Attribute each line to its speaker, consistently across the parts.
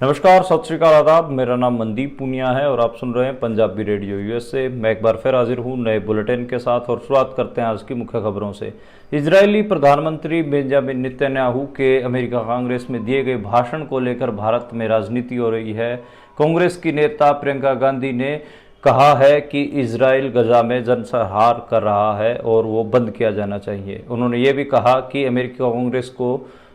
Speaker 1: नमस्कार, सत श्रीकाल, आदाब। मेरा नाम मनदीप पूनिया है और आप सुन रहे हैं पंजाबी रेडियो यूएसए। मैं एक बार फिर हाजिर हूँ नए बुलेटिन के साथ और शुरुआत करते हैं आज की मुख्य खबरों से। इजरायली प्रधानमंत्री बेंजामिन नेतन्याहू के अमेरिका कांग्रेस में दिए गए भाषण को लेकर भारत में राजनीति हो रही है। कांग्रेस की नेता प्रियंका गांधी ने कहा है कि इजराइल गजा में जनसंहार कर रहा है और वो बंद किया जाना चाहिए। उन्होंने ये भी कहा कि अमेरिकी कांग्रेस को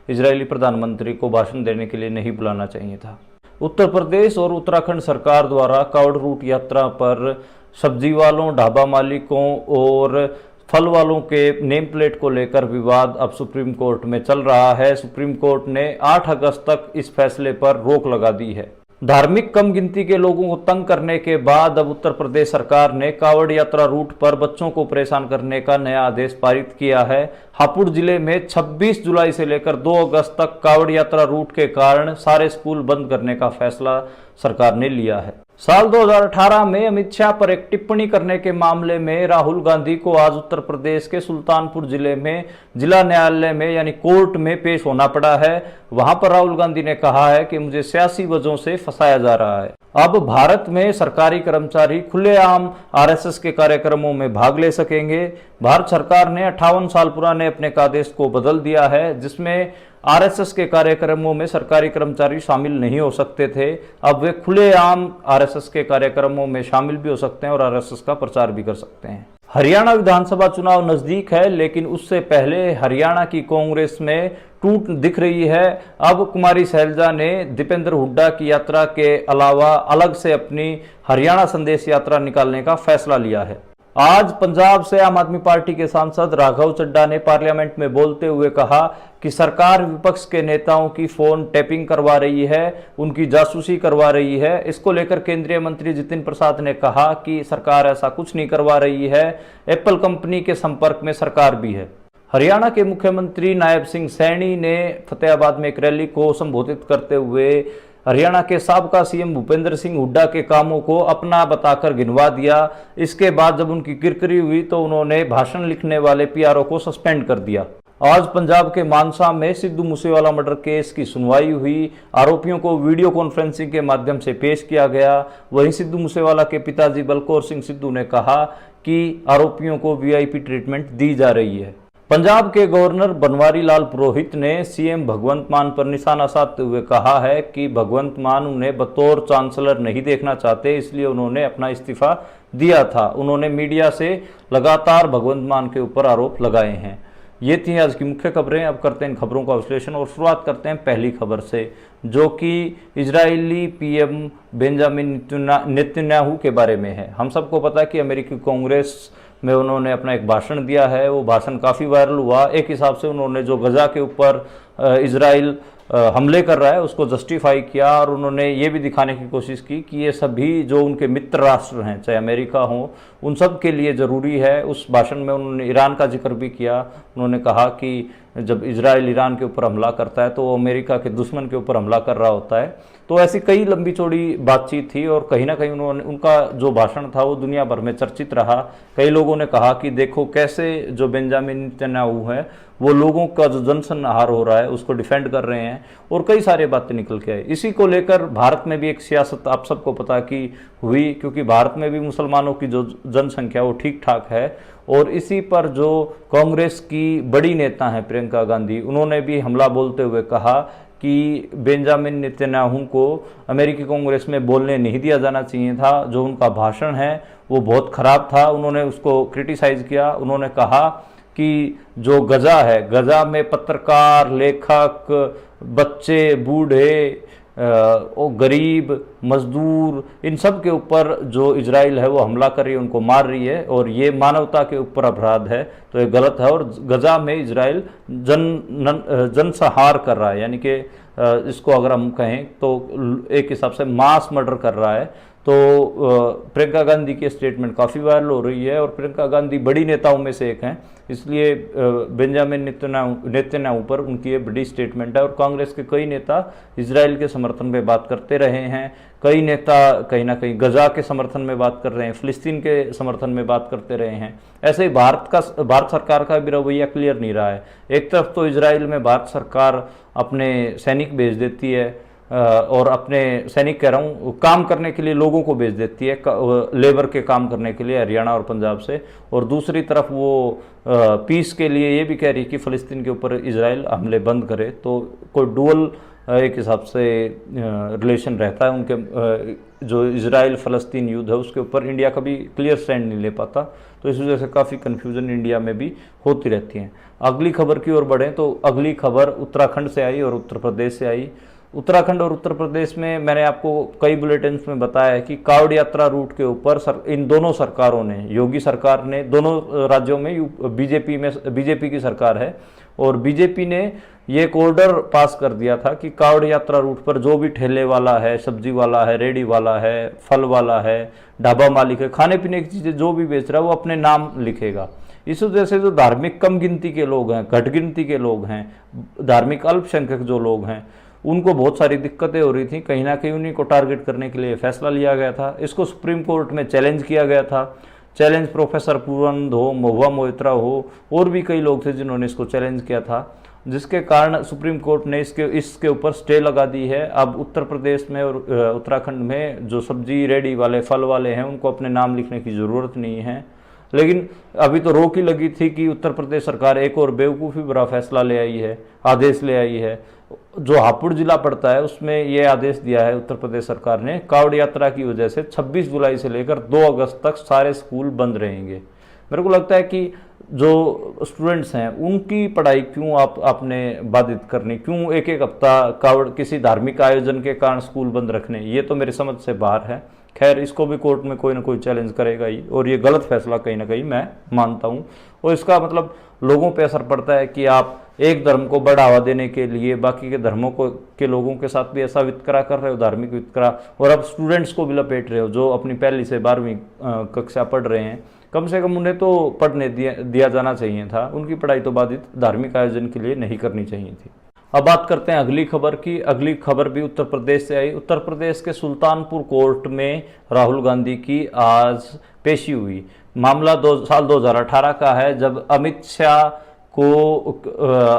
Speaker 1: इजरायली प्रधानमंत्री को भाषण देने के लिए नहीं बुलाना चाहिए था। उत्तर प्रदेश और उत्तराखंड सरकार द्वारा कावड़ रूट यात्रा पर सब्जी वालों, ढाबा मालिकों और फल वालों के नेम प्लेट को लेकर विवाद अब सुप्रीम कोर्ट में चल रहा है। सुप्रीम कोर्ट ने 8 अगस्त तक इस फैसले पर रोक लगा दी है। धार्मिक कम गिनती के लोगों को तंग करने के बाद अब उत्तर प्रदेश सरकार ने कावड़ यात्रा रूट पर बच्चों को परेशान करने का नया आदेश पारित किया है। हापुड़ जिले में 26 जुलाई से लेकर 2 अगस्त तक कावड़ यात्रा रूट के कारण सारे स्कूल बंद करने का फैसला सरकार ने लिया है। साल 2018 में अमित शाह पर एक टिप्पणी करने के मामले में राहुल गांधी को आज उत्तर प्रदेश के सुल्तानपुर जिले में जिला न्यायालय में यानी कोर्ट में पेश होना पड़ा है। वहां पर राहुल गांधी ने कहा है कि मुझे सियासी वजहों से फंसाया जा रहा है। अब भारत में सरकारी कर्मचारी खुलेआम आरएसएस के कार्यक्रमों में भाग ले सकेंगे। भारत सरकार ने 58 साल पुराने अपने आदेश को बदल दिया है, जिसमें आरएसएस के कार्यक्रमों में सरकारी कर्मचारी शामिल नहीं हो सकते थे। अब वे खुलेआम आरएसएस के कार्यक्रमों में शामिल भी हो सकते हैं और आरएसएस का प्रचार भी कर सकते हैं। हरियाणा विधानसभा चुनाव नजदीक है, लेकिन उससे पहले हरियाणा की कांग्रेस में टूट दिख रही है। अब कुमारी शैलजा ने दीपेंद्र हुड्डा की यात्रा के अलावा अलग से अपनी हरियाणा संदेश यात्रा निकालने का फैसला लिया है। आज पंजाब से आम आदमी पार्टी के सांसद राघव चड्ढा ने पार्लियामेंट में बोलते हुए कहा कि सरकार विपक्ष के नेताओं की फोन टैपिंग करवा रही है, उनकी जासूसी करवा रही है। इसको लेकर केंद्रीय मंत्री जितिन प्रसाद ने कहा कि सरकार ऐसा कुछ नहीं करवा रही है, एप्पल कंपनी के संपर्क में सरकार भी है। हरियाणा के मुख्यमंत्री नायब सिंह सैनी ने फतेहाबाद में एक रैली को संबोधित करते हुए हरियाणा के साबका सीएम भूपेंद्र सिंह हुड्डा के कामों को अपना बताकर गिनवा दिया। इसके बाद जब उनकी किरकिरी हुई तो उन्होंने भाषण लिखने वाले पीआरओ को सस्पेंड कर दिया। आज पंजाब के मानसा में सिद्धू मूसेवाला मर्डर केस की सुनवाई हुई। आरोपियों को वीडियो कॉन्फ्रेंसिंग के माध्यम से पेश किया गया। वहीं सिद्धू मूसेवाला के पिताजी बलकौर सिंह सिद्धू ने कहा कि आरोपियों को वीआईपी ट्रीटमेंट दी जा रही है। पंजाब के गवर्नर बनवारी लाल पुरोहित ने सीएम भगवंत मान पर निशाना साधते हुए कहा है कि भगवंत मान उन्हें बतौर चांसलर नहीं देखना चाहते, इसलिए उन्होंने अपना इस्तीफा दिया था। उन्होंने मीडिया से लगातार भगवंत मान के ऊपर आरोप लगाए हैं। ये थी आज की मुख्य खबरें। अब करते हैं इन खबरों का विश्लेषण और शुरुआत करते हैं पहली खबर से, जो कि इजरायली पीएम बेंजामिन नेतन्याहू के बारे में है। हम सबको पता है कि अमेरिकी कांग्रेस में उन्होंने अपना एक भाषण दिया है। वो भाषण काफ़ी वायरल हुआ। एक हिसाब से उन्होंने जो गजा के ऊपर इजराइल हमले कर रहा है उसको जस्टिफाई किया और उन्होंने ये भी दिखाने की कोशिश की कि ये सभी जो उनके मित्र राष्ट्र हैं, चाहे अमेरिका हो, उन सब के लिए ज़रूरी है। उस भाषण में उन्होंने ईरान का जिक्र भी किया। उन्होंने कहा कि जब इजराइल ईरान के ऊपर हमला करता है तो वो अमेरिका के दुश्मन के ऊपर हमला कर रहा होता है। तो ऐसी कई लंबी चौड़ी बातचीत थी और कहीं ना कहीं उनका जो भाषण था वो दुनिया भर में चर्चित रहा। कई लोगों ने कहा कि देखो कैसे जो बेंजामिन नेतन्याहू है वो लोगों का जो जनसंहार हो रहा है उसको डिफेंड कर रहे हैं और कई सारी बातें निकल के आई। इसी को लेकर भारत में भी एक सियासत आप सबको पता की हुई, क्योंकि भारत में भी मुसलमानों की जो जनसंख्या वो ठीक ठाक है और इसी पर जो कांग्रेस की बड़ी नेता हैं प्रियंका गांधी, उन्होंने भी हमला बोलते हुए कहा कि बेंजामिन नेतन्याहू को अमेरिकी कांग्रेस में बोलने नहीं दिया जाना चाहिए था। जो उनका भाषण है वो बहुत खराब था। उन्होंने उसको क्रिटिसाइज किया। उन्होंने कहा कि जो गजा है, गजा में पत्रकार, लेखक, बच्चे, बूढ़े, गरीब, मजदूर, इन सब के ऊपर जो इजराइल है वो हमला कर रही है, उनको मार रही है और ये मानवता के ऊपर अपराध है, तो ये गलत है। और गजा में इजराइल जनसंहार कर रहा है, यानी कि इसको अगर हम कहें तो एक हिसाब से मास मर्डर कर रहा है। तो प्रियंका गांधी की स्टेटमेंट काफ़ी वायरल हो रही है और प्रियंका गांधी बड़ी नेताओं में से एक हैं, इसलिए बेंजामिन नेतन्याहू पर उनकी ये बड़ी स्टेटमेंट है। और कांग्रेस के कई नेता इजराइल के समर्थन में बात करते रहे हैं। कई नेता कहीं ना कहीं गजा के समर्थन में बात कर रहे हैं, फिलिस्तीन के समर्थन में बात करते रहे हैं। ऐसे ही भारत सरकार का भी रवैया क्लियर नहीं रहा है। एक तरफ तो इजराइल में भारत सरकार अपने सैनिक भेज देती है और अपने सैनिक कह रहा हूँ काम करने के लिए लोगों को भेज देती है, लेबर के काम करने के लिए हरियाणा और पंजाब से। और दूसरी तरफ वो पीस के लिए ये भी कह रही है कि फ़लस्तीन के ऊपर इजराइल हमले बंद करे। तो कोई डुअल एक हिसाब से रिलेशन रहता है उनके। जो इजराइल फ़लस्तीन युद्ध है उसके ऊपर इंडिया कभी क्लियर स्टैंड नहीं ले पाता, तो इस वजह से काफ़ी कन्फ्यूज़न इंडिया में भी होती रहती है। अगली खबर की ओर बढ़ें तो अगली खबर उत्तराखंड से आई और उत्तर प्रदेश से आई। उत्तराखंड और उत्तर प्रदेश में मैंने आपको कई बुलेटिन में बताया है कि कावड़ यात्रा रूट के ऊपर इन दोनों सरकारों ने, योगी सरकार ने, दोनों राज्यों में बीजेपी की सरकार है और बीजेपी ने ये एक ऑर्डर पास कर दिया था कि कावड़ यात्रा रूट पर जो भी ठेले वाला है, सब्जी वाला है, रेडी वाला है, फल वाला है, ढाबा मालिक है, खाने पीने की चीज़ें जो भी बेच रहा है वो अपने नाम लिखेगा। इस वजह से जो धार्मिक कम गिनती के लोग हैं, घट गिनती के लोग हैं, धार्मिक अल्पसंख्यक जो लोग हैं, उनको बहुत सारी दिक्कतें हो रही थी। कहीं ना कहीं उन्हीं को टारगेट करने के लिए फैसला लिया गया था। इसको सुप्रीम कोर्ट में चैलेंज किया गया था। चैलेंज प्रोफेसर पूरन हो, महुआ मोइत्रा हो, और भी कई लोग थे जिन्होंने इसको चैलेंज किया था, जिसके कारण सुप्रीम कोर्ट ने इसके ऊपर स्टे लगा दी है। अब उत्तर प्रदेश में और उत्तराखंड में जो सब्जी रेडी वाले, फल वाले हैं, उनको अपने नाम लिखने की ज़रूरत नहीं है। लेकिन अभी तो रोक ही लगी थी कि उत्तर प्रदेश सरकार एक और बेवकूफ़ी भरा फैसला ले आई है, आदेश ले आई है। जो हापुड़ जिला पड़ता है उसमें यह आदेश दिया है उत्तर प्रदेश सरकार ने, कावड़ यात्रा की वजह से 26 जुलाई से लेकर 2 अगस्त तक सारे स्कूल बंद रहेंगे। मेरे को लगता है कि जो स्टूडेंट्स हैं उनकी पढ़ाई क्यों आपने बाधित करनी, क्यों एक एक हफ्ता कावड़ किसी धार्मिक आयोजन के कारण स्कूल बंद रखने, ये तो मेरी समझ से बाहर है। खैर, इसको भी कोर्ट में कोई ना कोई चैलेंज करेगा ही, और ये गलत फैसला कहीं ना कहीं मैं मानता हूँ। और इसका मतलब लोगों पे असर पड़ता है कि आप एक धर्म को बढ़ावा देने के लिए बाकी के धर्मों को के लोगों के साथ भी ऐसा वितकरा कर रहे हो, धार्मिक वितकरा, और अब स्टूडेंट्स को भी लपेट रहे हो जो अपनी पहली से 12वीं कक्षा पढ़ रहे हैं। कम से कम उन्हें तो पढ़ने दिया जाना चाहिए था, उनकी पढ़ाई तो बाधित धार्मिक आयोजन के लिए नहीं करनी चाहिए थी। अब बात करते हैं अगली खबर की। अगली खबर भी उत्तर प्रदेश से आई। उत्तर प्रदेश के सुल्तानपुर कोर्ट में राहुल गांधी की आज पेशी हुई। मामला साल 2018 का है, जब अमित शाह को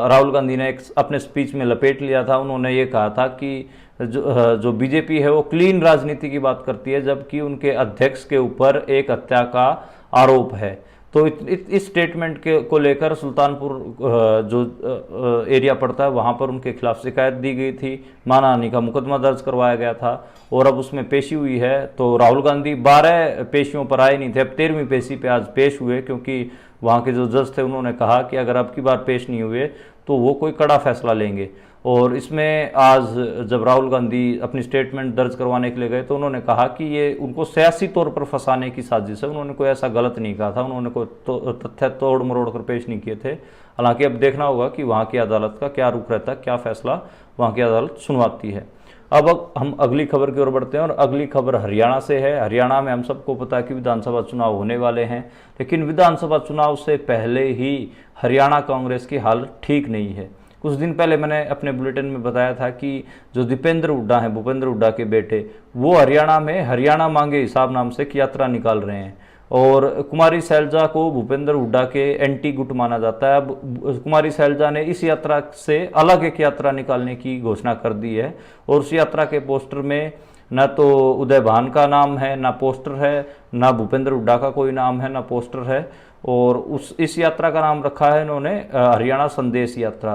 Speaker 1: राहुल गांधी ने अपने स्पीच में लपेट लिया था। उन्होंने ये कहा था कि जो बीजेपी है वो क्लीन राजनीति की बात करती है, जबकि उनके अध्यक्ष के ऊपर एक हत्या का आरोप है। तो इस स्टेटमेंट को लेकर सुल्तानपुर जो एरिया पड़ता है वहाँ पर उनके खिलाफ शिकायत दी गई थी, मानहानि का मुकदमा दर्ज करवाया गया था और अब उसमें पेशी हुई है। तो राहुल गांधी 12 पेशियों पर आए नहीं थे, अब 13वीं पेशी पे आज पेश हुए, क्योंकि वहाँ के जो जज थे उन्होंने कहा कि अगर अब की बार पेश नहीं हुए तो वो कोई कड़ा फैसला लेंगे। और इसमें आज जब राहुल गांधी अपनी स्टेटमेंट दर्ज करवाने के लिए गए तो उन्होंने कहा कि ये उनको सियासी तौर पर फंसाने की साजिश है। उन्होंने कोई ऐसा गलत नहीं कहा था, उन्होंने कोई तथ्य तोड़ मरोड़ कर पेश नहीं किए थे। हालांकि अब देखना होगा कि वहाँ की अदालत का क्या रुख रहता है, क्या फैसला वहाँ की अदालत सुनवाती है। अब हम अगली खबर की ओर बढ़ते हैं और अगली खबर हरियाणा से है। हरियाणा में हम सबको पता है कि विधानसभा चुनाव होने वाले हैं, लेकिन विधानसभा चुनाव से पहले ही हरियाणा कांग्रेस की हालत ठीक नहीं है। कुछ दिन पहले मैंने अपने बुलेटिन में बताया था कि जो दीपेंद्र हुड्डा हैं, भूपेंद्र हुड्डा के बेटे, वो हरियाणा में हरियाणा मांगे हिसाब नाम से एक यात्रा निकाल रहे हैं और कुमारी शैलजा को भूपेंद्र हुड्डा के एंटी गुट माना जाता है। अब कुमारी शैलजा ने इस यात्रा से अलग एक यात्रा निकालने की घोषणा कर दी है और उस यात्रा के पोस्टर में न तो उदय भान का नाम है, ना पोस्टर है, ना भूपेंद्र हुड्डा का कोई नाम है, ना पोस्टर है। और इस यात्रा का नाम रखा है इन्होंने हरियाणा संदेश यात्रा।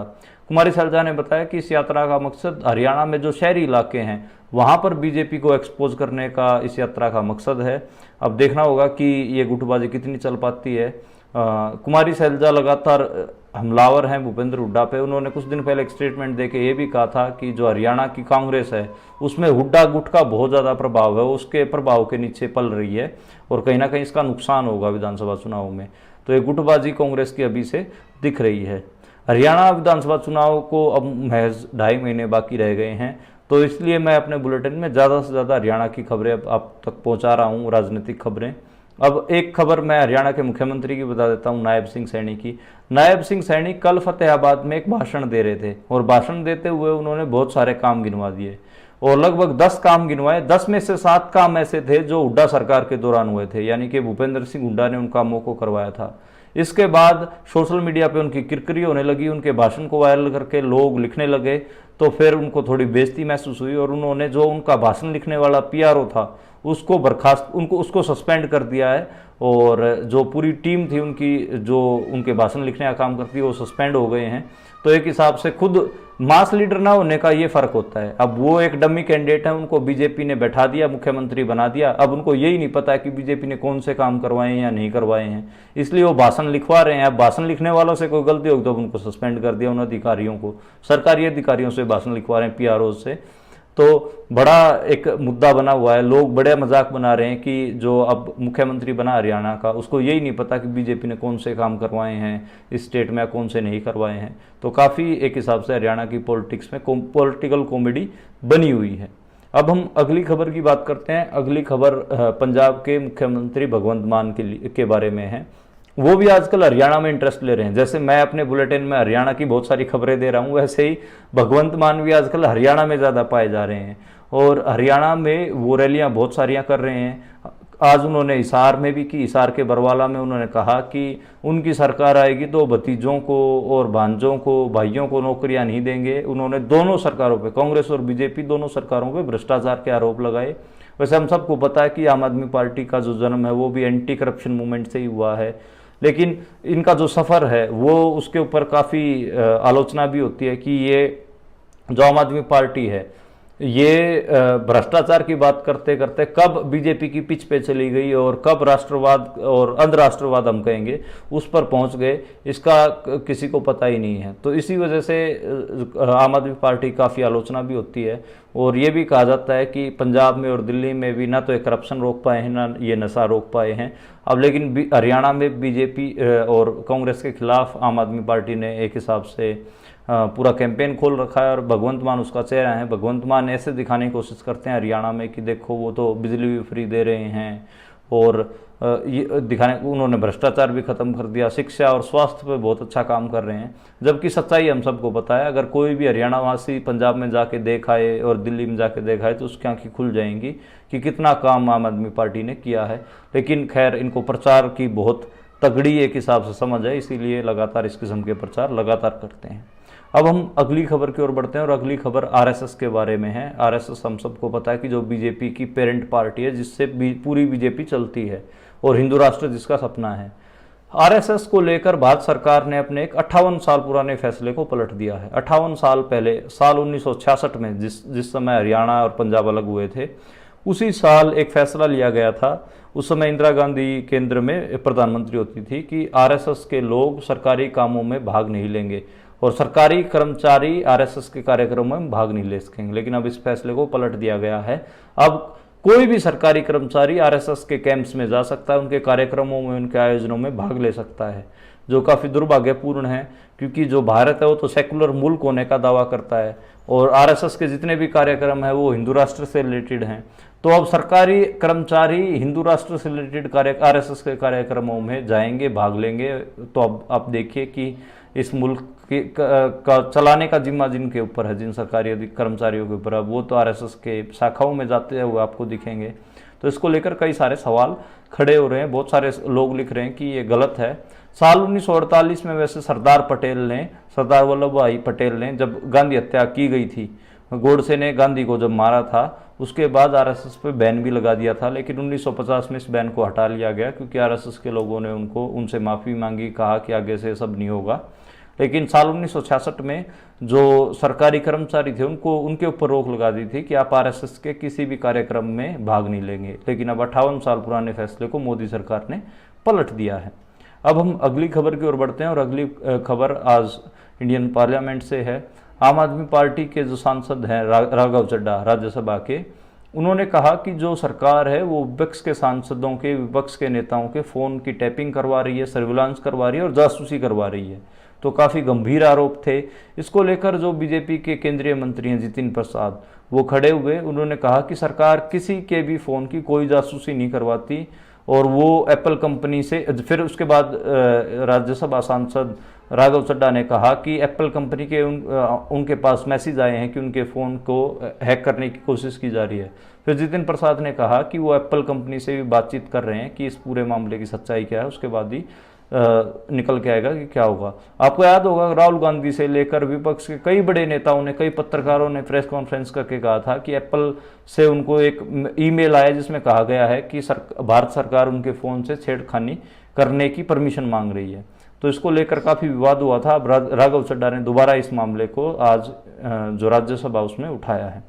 Speaker 1: कुमारी शैलजा ने बताया कि इस यात्रा का मकसद हरियाणा में जो शहरी इलाके हैं वहाँ पर बीजेपी को एक्सपोज करने का इस यात्रा का मकसद है। अब देखना होगा कि ये गुटबाजी कितनी चल पाती है। कुमारी शैलजा लगातार हमलावर हैं भूपेंद्र हुड्डा पे। उन्होंने कुछ दिन पहले एक स्टेटमेंट देके ये भी कहा था कि जो हरियाणा की कांग्रेस है उसमें हुड्डा गुट का बहुत ज़्यादा प्रभाव है, उसके प्रभाव के नीचे पल रही है और कहीं ना कहीं इसका नुकसान होगा विधानसभा चुनाव में। तो ये गुटबाजी कांग्रेस की अभी से दिख रही है। हरियाणा विधानसभा चुनाव को अब महज 2.5 महीने बाकी रह गए हैं, तो इसलिए मैं अपने बुलेटिन में ज़्यादा से ज़्यादा हरियाणा की खबरें अब आप तक पहुंचा रहा हूं, राजनीतिक खबरें। अब एक खबर मैं हरियाणा के मुख्यमंत्री की बता देता हूं, नायब सिंह सैनी की। नायब सिंह सैनी कल फतेहाबाद में एक भाषण दे रहे थे और भाषण देते हुए उन्होंने बहुत सारे काम गिनवा दिए और लगभग 10 काम गिनवाए। 10 में से 7 काम ऐसे थे जो हुड्डा सरकार के दौरान हुए थे, यानी कि भूपेंद्र सिंह हुड्डा ने उन कामों को करवाया था। इसके बाद सोशल मीडिया पे उनकी किरकिरी होने लगी, उनके भाषण को वायरल करके लोग लिखने लगे, तो फिर उनको थोड़ी बेइज्जती महसूस हुई और उन्होंने जो उनका भाषण लिखने वाला पीआरओ था उसको बर्खास्त उसको सस्पेंड कर दिया है, और जो पूरी टीम थी उनकी जो उनके भाषण लिखने का काम करती है वो सस्पेंड हो गए हैं। तो एक हिसाब से खुद मास लीडर ना होने का ये फर्क होता है। अब वो एक डमी कैंडिडेट है, उनको बीजेपी ने बैठा दिया, मुख्यमंत्री बना दिया, अब उनको यही नहीं पता है कि बीजेपी ने कौन से काम करवाए हैं या नहीं करवाए हैं, इसलिए वो भाषण लिखवा रहे हैं। अब भाषण लिखने वालों से कोई गलती होगी तो उनको सस्पेंड कर दिया, उन अधिकारियों को, सरकारी अधिकारियों से भाषण लिखवा रहे हैं, पीआरओ से। तो बड़ा एक मुद्दा बना हुआ है, लोग बड़े मजाक बना रहे हैं कि जो अब मुख्यमंत्री बना हरियाणा का, उसको यही नहीं पता कि बीजेपी ने कौन से काम करवाए हैं इस स्टेट में, कौन से नहीं करवाए हैं। तो काफ़ी एक हिसाब से हरियाणा की पॉलिटिक्स में पॉलिटिकल कॉमेडी बनी हुई है। अब हम अगली खबर की बात करते हैं। अगली खबर पंजाब के मुख्यमंत्री भगवंत मान के बारे में है। वो भी आजकल हरियाणा में इंटरेस्ट ले रहे हैं। जैसे मैं अपने बुलेटिन में हरियाणा की बहुत सारी खबरें दे रहा हूँ, वैसे ही भगवंत मान भी आजकल हरियाणा में ज़्यादा पाए जा रहे हैं, और हरियाणा में वो रैलियाँ बहुत सारियाँ कर रहे हैं। आज उन्होंने हिसार में भी की, हिसार के बरवाला में उन्होंने कहा कि उनकी सरकार आएगी तो भतीजों को और भांजों को, भाइयों को नौकरियां नहीं देंगे। उन्होंने दोनों सरकारों पे, कांग्रेस और बीजेपी दोनों सरकारों पे भ्रष्टाचार के आरोप लगाए। वैसे हम सबको पता है कि आम आदमी पार्टी का जो जन्म है वो भी एंटी करप्शन मूवमेंट से ही हुआ है, लेकिन इनका जो सफ़र है वो उसके ऊपर काफ़ी आलोचना भी होती है कि ये जो आम आदमी पार्टी है ये भ्रष्टाचार की बात करते करते कब बीजेपी की पिच पे चली गई और कब राष्ट्रवाद और अंधराष्ट्रवाद हम कहेंगे उस पर पहुंच गए, इसका किसी को पता ही नहीं है। तो इसी वजह से आम आदमी पार्टी काफ़ी आलोचना भी होती है, और ये भी कहा जाता है कि पंजाब में और दिल्ली में भी ना तो ये करप्शन रोक पाए हैं ना ये नशा रोक पाए हैं। अब लेकिन हरियाणा में बीजेपी और कांग्रेस के खिलाफ आम आदमी पार्टी ने एक हिसाब से पूरा कैंपेन खोल रखा है, और भगवंत मान उसका चेहरा है। भगवंत मान ऐसे दिखाने की कोशिश करते हैं हरियाणा में कि देखो वो तो बिजली भी फ्री दे रहे हैं, और ये दिखाने, उन्होंने भ्रष्टाचार भी खत्म कर दिया, शिक्षा और स्वास्थ्य पे बहुत अच्छा काम कर रहे हैं। जबकि सच्चाई हम सबको पता है, अगर कोई भी हरियाणा वासी पंजाब में जाके देखाए और दिल्ली में जाके देखाए तो उसकी आंखें खुल जाएंगी कि कितना काम आम आदमी पार्टी ने किया है। लेकिन खैर, इनको प्रचार की बहुत तगड़ी एक हिसाब से समझ है, इसीलिए लगातार इस किस्म के प्रचार लगातार करते हैं। अब हम अगली खबर की ओर बढ़ते हैं, और अगली खबर आरएसएस के बारे में है। आरएसएस हम सबको पता है कि जो बीजेपी की पेरेंट पार्टी है, जिससे पूरी बीजेपी चलती है, और हिंदू राष्ट्र जिसका सपना है। आरएसएस को लेकर भारत सरकार ने अपने एक 58 साल पुराने फैसले को पलट दिया है। 58 साल पहले, साल 1966 में जिस समय हरियाणा और पंजाब अलग हुए थे, उसी साल एक फैसला लिया गया था। उस समय इंदिरा गांधी केंद्र में प्रधानमंत्री होती थी कि आरएसएस के लोग सरकारी कामों में भाग नहीं लेंगे और सरकारी कर्मचारी आरएसएस के कार्यक्रमों में भाग नहीं ले सकेंगे। लेकिन अब इस फैसले को पलट दिया गया है। अब कोई भी सरकारी कर्मचारी आरएसएस के कैंप्स में जा सकता है, उनके कार्यक्रमों में, उनके आयोजनों में भाग ले सकता है, जो काफ़ी दुर्भाग्यपूर्ण है, क्योंकि जो भारत है वो तो सेकुलर मुल्क होने का दावा करता है, और आरएसएस के जितने भी कार्यक्रम हैं वो हिंदू राष्ट्र से रिलेटेड हैं। तो अब सरकारी कर्मचारी हिंदू राष्ट्र से रिलेटेड आरएसएस के कार्यक्रमों में जाएंगे, भाग लेंगे। तो अब आप देखिए कि इस मुल्क का चलाने का जिम्मा जिनके ऊपर है, जिन सरकारी कर्मचारियों के ऊपर है, वो तो आरएसएस के शाखाओं में जाते हुए आपको दिखेंगे। तो इसको लेकर कई सारे सवाल खड़े हो रहे हैं। बहुत सारे लोग लिख रहे हैं कि ये गलत है। साल 1948 में वैसे सरदार वल्लभ भाई पटेल ने, जब गांधी हत्या की गई थी, गोडसे ने गांधी को जब मारा था, उसके बाद आरएसएस पे बैन भी लगा दिया था। लेकिन 1950 में इस बैन को हटा लिया गया, क्योंकि आरएसएस के लोगों ने उनसे माफ़ी मांगी, कहा कि आगे से सब नहीं होगा। लेकिन साल 1966 में जो सरकारी कर्मचारी थे उनके ऊपर रोक लगा दी थी कि आप आरएसएस के किसी भी कार्यक्रम में भाग नहीं लेंगे। लेकिन अब 58 साल पुराने फैसले को मोदी सरकार ने पलट दिया है। अब हम अगली खबर की ओर बढ़ते हैं, और अगली खबर आज इंडियन पार्लियामेंट से है। आम आदमी पार्टी के जो सांसद हैं राघव चड्ढा, राज्यसभा के, उन्होंने कहा कि जो सरकार है वो विपक्ष के सांसदों के, विपक्ष के नेताओं के फ़ोन की टैपिंग करवा रही है, सर्विलांस करवा रही है और जासूसी करवा रही है। तो काफ़ी गंभीर आरोप थे। इसको लेकर जो बीजेपी के केंद्रीय मंत्री हैं जितिन प्रसाद, वो खड़े हुए, उन्होंने कहा कि सरकार किसी के भी फ़ोन की कोई जासूसी नहीं करवाती, और वो एप्पल कंपनी से। फिर उसके बाद राज्यसभा सांसद राघव चड्ढा ने कहा कि एप्पल कंपनी के उनके पास मैसेज आए हैं कि उनके फ़ोन को हैक करने की कोशिश की जा रही है। फिर जितिन प्रसाद ने कहा कि वो एप्पल कंपनी से भी बातचीत कर रहे हैं कि इस पूरे मामले की सच्चाई क्या है। उसके बाद ही निकल के आएगा कि क्या होगा। आपको याद होगा राहुल गांधी से लेकर विपक्ष के कई बड़े नेताओं ने, कई पत्रकारों ने प्रेस कॉन्फ्रेंस करके कहा था कि एप्पल से उनको एक ईमेल आया जिसमें कहा गया है कि भारत सरकार उनके फ़ोन से छेड़खानी करने की परमिशन मांग रही है। तो इसको लेकर काफ़ी विवाद हुआ था। अब राघव चड्ढा ने दोबारा इस मामले को आज जो राज्यसभा उसमें उठाया है।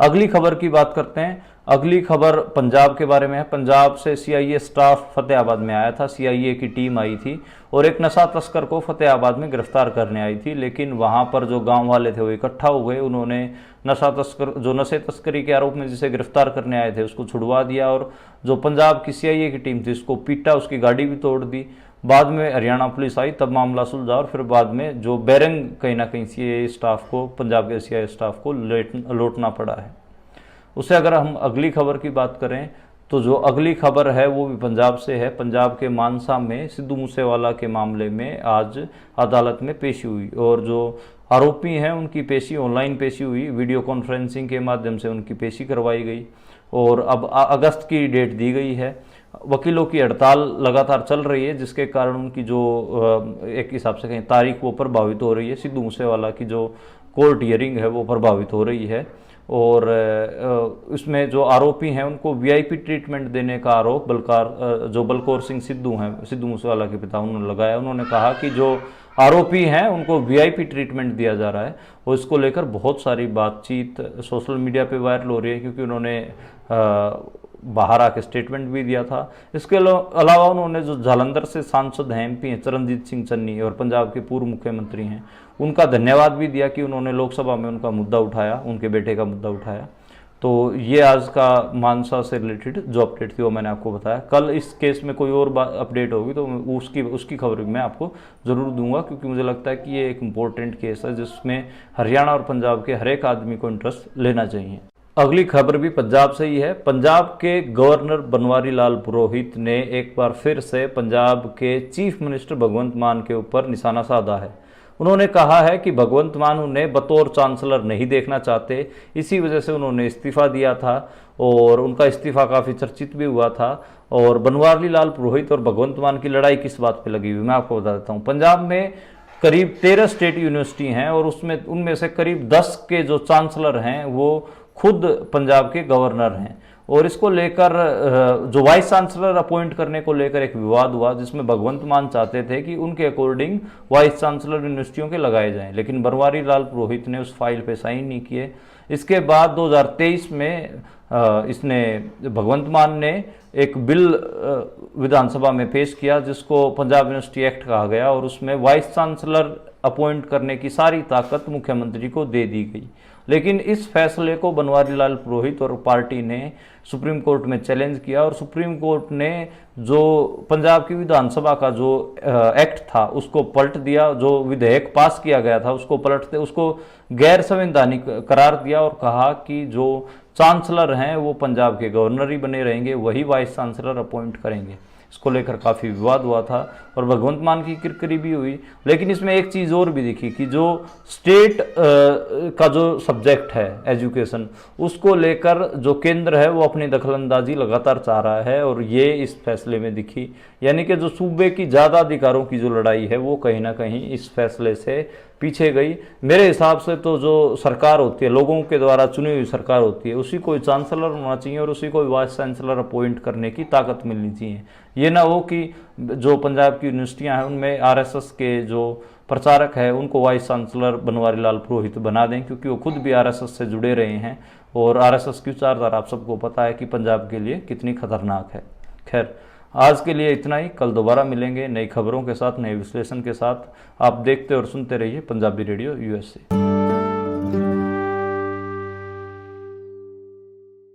Speaker 1: अगली खबर की बात करते हैं। अगली खबर पंजाब के बारे में है। पंजाब से सीआईए स्टाफ फतेहाबाद में आया था। सीआईए की टीम आई थी और एक नशा तस्कर को फतेहाबाद में गिरफ्तार करने आई थी, लेकिन वहां पर जो गांव वाले थे वो इकट्ठा हो गए। उन्होंने नशे तस्करी के आरोप में जिसे गिरफ्तार करने आए थे उसको छुड़वा दिया और जो पंजाब की सीआईए की टीम थी उसको पीटा, उसकी गाड़ी भी तोड़ दी। बाद में हरियाणा पुलिस आई, तब मामला सुलझा और फिर बाद में जो बैरंग कहीं ना कहीं सीआईए स्टाफ को, पंजाब के सीआईए स्टाफ को लौटना पड़ा है। उससे अगर हम अगली खबर की बात करें तो जो अगली खबर है वो भी पंजाब से है। पंजाब के मानसा में सिद्धू मूसेवाला के मामले में आज अदालत में पेशी हुई और जो आरोपी हैं उनकी पेशी ऑनलाइन पेशी हुई, वीडियो कॉन्फ्रेंसिंग के माध्यम से उनकी पेशी करवाई गई और अब अगस्त की डेट दी गई है। वकीलों की हड़ताल लगातार चल रही है जिसके कारण उनकी जो एक हिसाब से कहीं तारीख वो प्रभावित हो रही है। सिद्धू मूसेवाला की जो कोर्ट हियरिंग है वो प्रभावित हो रही है और इसमें जो आरोपी हैं उनको वीआईपी ट्रीटमेंट देने का आरोप बलकौर सिंह सिद्धू हैं, सिद्धू मूसेवाला के पिता, उन्होंने लगाया। उन्होंने कहा कि जो आरोपी हैं उनको वीआईपी ट्रीटमेंट दिया जा रहा है और इसको लेकर बहुत सारी बातचीत सोशल मीडिया पे वायरल हो रही है क्योंकि उन्होंने बाहर आके स्टेटमेंट भी दिया था। इसके अलावा उन्होंने जो जालंधर से सांसद हैं, एमपी हैं चरणजीत सिंह चन्नी और पंजाब के पूर्व मुख्यमंत्री हैं, उनका धन्यवाद भी दिया कि उन्होंने लोकसभा में उनका मुद्दा उठाया, उनके बेटे का मुद्दा उठाया। तो ये आज का मानसा से रिलेटेड जो अपडेट थी वो मैंने आपको बताया। कल इस केस में कोई और अपडेट होगी तो उसकी खबर भी मैं आपको ज़रूर दूंगा क्योंकि मुझे लगता है कि ये एक इम्पोर्टेंट केस है जिसमें हरियाणा और पंजाब के हर एक आदमी को इंटरेस्ट लेना चाहिए। अगली खबर भी पंजाब से ही है। पंजाब के गवर्नर बनवारी लाल पुरोहित ने एक बार फिर से पंजाब के चीफ मिनिस्टर भगवंत मान के ऊपर निशाना साधा है। उन्होंने कहा है कि भगवंत मान उन्हें बतौर चांसलर नहीं देखना चाहते, इसी वजह से उन्होंने इस्तीफा दिया था और उनका इस्तीफा काफ़ी चर्चित भी हुआ था। और बनवारी लाल पुरोहित और भगवंत मान की लड़ाई किस बात पे लगी हुई मैं आपको बता देता हूँ। पंजाब में करीब 13 स्टेट यूनिवर्सिटी हैं और उनमें से करीब 10 के जो चांसलर हैं वो खुद पंजाब के गवर्नर हैं और इसको लेकर जो वाइस चांसलर अपॉइंट करने को लेकर एक विवाद हुआ जिसमें भगवंत मान चाहते थे कि उनके अकॉर्डिंग वाइस चांसलर यूनिवर्सिटियों के लगाए जाएं, लेकिन बनवारी लाल पुरोहित ने उस फाइल पे साइन नहीं किए। इसके बाद 2023 में इसने भगवंत मान ने एक बिल विधानसभा में पेश किया जिसको पंजाब यूनिवर्सिटी एक्ट कहा गया और उसमें वाइस चांसलर अपॉइंट करने की सारी ताकत मुख्यमंत्री को दे दी गई। लेकिन इस फैसले को बनवारी लाल पुरोहित और पार्टी ने सुप्रीम कोर्ट में चैलेंज किया और सुप्रीम कोर्ट ने जो पंजाब की विधानसभा का जो एक्ट था उसको पलट दिया, जो विधेयक पास किया गया था उसको गैर संवैधानिक करार दिया और कहा कि जो चांसलर हैं वो पंजाब के गवर्नर ही बने रहेंगे, वही वाइस चांसलर अपॉइंट करेंगे। इसको लेकर काफ़ी विवाद हुआ था और भगवंत मान की किरकिरी भी हुई। लेकिन इसमें एक चीज़ और भी दिखी कि जो स्टेट का जो सब्जेक्ट है एजुकेशन, उसको लेकर जो केंद्र है वो अपनी दखलंदाजी लगातार चाह रहा है और ये इस फैसले में दिखी। यानी कि जो सूबे की ज़्यादा अधिकारों की जो लड़ाई है वो कहीं ना कहीं इस फैसले से पीछे गई। मेरे हिसाब से तो जो सरकार होती है, लोगों के द्वारा चुनी हुई सरकार होती है, उसी को चांसलर होना चाहिए और उसी को वाइस चांसलर अपॉइंट करने की ताकत मिलनी चाहिए। ये ना हो कि जो पंजाब की यूनिवर्सिटियां हैं उनमें आरएसएस के जो प्रचारक है उनको वाइस चांसलर बनवारी लाल पुरोहित बना दें, क्योंकि वो खुद भी आरएसएस से जुड़े रहे हैं और आरएसएस की विचारधारा आप सबको पता है कि पंजाब के लिए कितनी खतरनाक है। खैर, आज के लिए इतना ही। कल दोबारा मिलेंगे नई खबरों के साथ, नए विश्लेषण के साथ। आप देखते और सुनते रहिए पंजाबी रेडियो यूएसए।